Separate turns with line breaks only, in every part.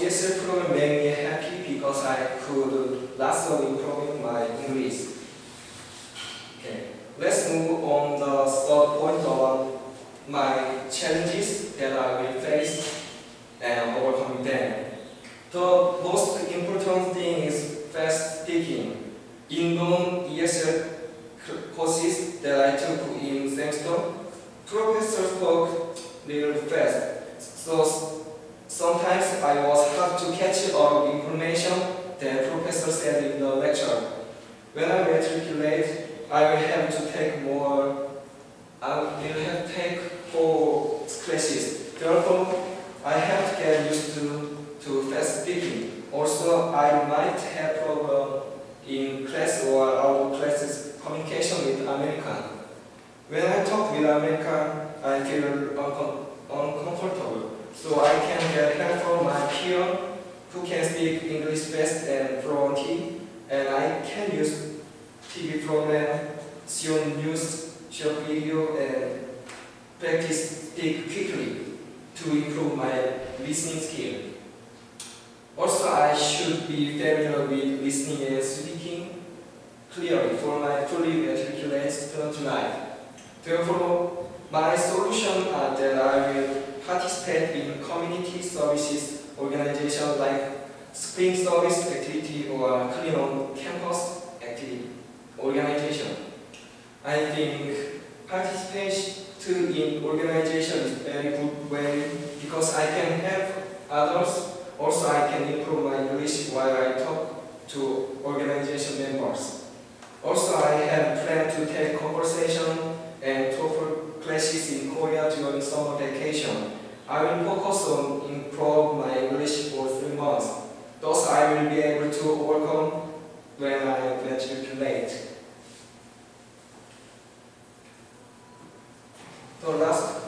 ESL program made me happy because I could lots of improving my English. Okay, let's move on the third point about my challenges that I will face and overcoming them. The most important thing is fast speaking. In non-ESL courses that I took in semester, professors talk real fast, so sometimes I was hard to catch all the information that professor said in the lecture. When I matriculate, I will have to take four classes. Therefore, I have to get used to fast speaking. Also, I might have problem in class or out of classes communication with American. When I talk with American, I feel uncomfortable. So I can get help from my peer who can speak English fast and fluently, and I can use TV program, see news, short video, and practice speak quickly to improve my listening skill. Also, I should be familiar with listening and speaking clearly for my fully matriculate student life. Therefore, my solution are that I will participate in community services organizations like spring service activity or clean on campus activity organization. I think participation in organization is a very good way because I can help others. Also, I can improve my English while I talk to organization members. Also, I have planned to take conversation and TOEFL classes in Korea during summer vacation. I will focus on improve my English for 3 months. Thus, I will be able to overcome when I matriculate. So last,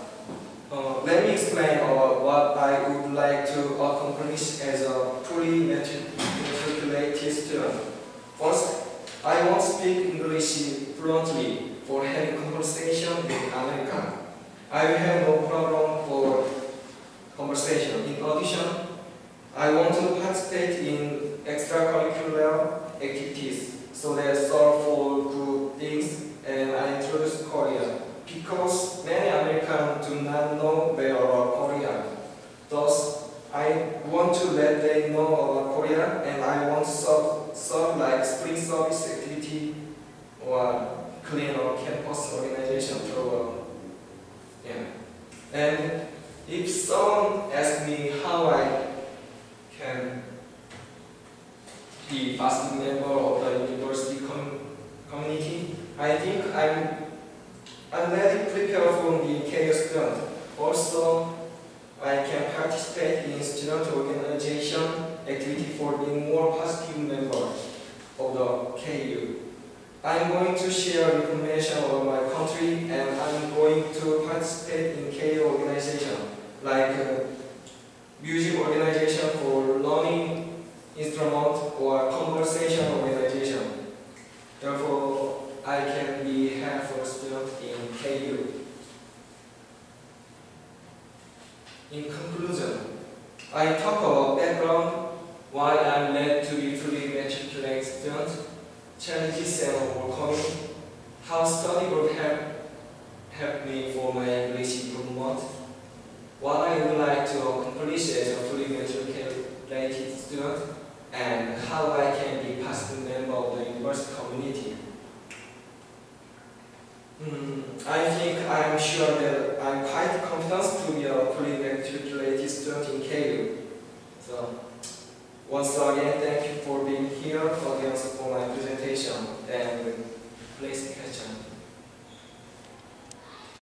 let me explain what I would like to accomplish as a fully matriculated student. First, I want to speak English fluently for having conversation with American. I will have no problem for conversation. In addition, I want to participate in extracurricular activities so that serve for good things and I introduce Korea. Because many Americans do not know where about Korea. Thus, I want to let them know about Korea and I want to serve like spring service activity or clean or campus organization program. And if someone asks me how I can be fast member of the university community, I think I'm already prepared for the KU student. Also, I can participate in student organization activity for being more positive member of the KU. I'm going to share information about my country and I'm going to participate in KU organization like music organization for learning instrument or conversation organization. Therefore, I can be helpful student in KU. In conclusion, I talk about background, why I'm led to be fully matriculated student, challenges and overcoming, how study group helped me for my English improvement, what I would like to accomplish as a fully matriculated student, and how I can be past member of the university community. I'm sure that I'm quite confident to be a fully matriculated student in KU. So, once again, thank you for being here, audience, for my presentation, and please question.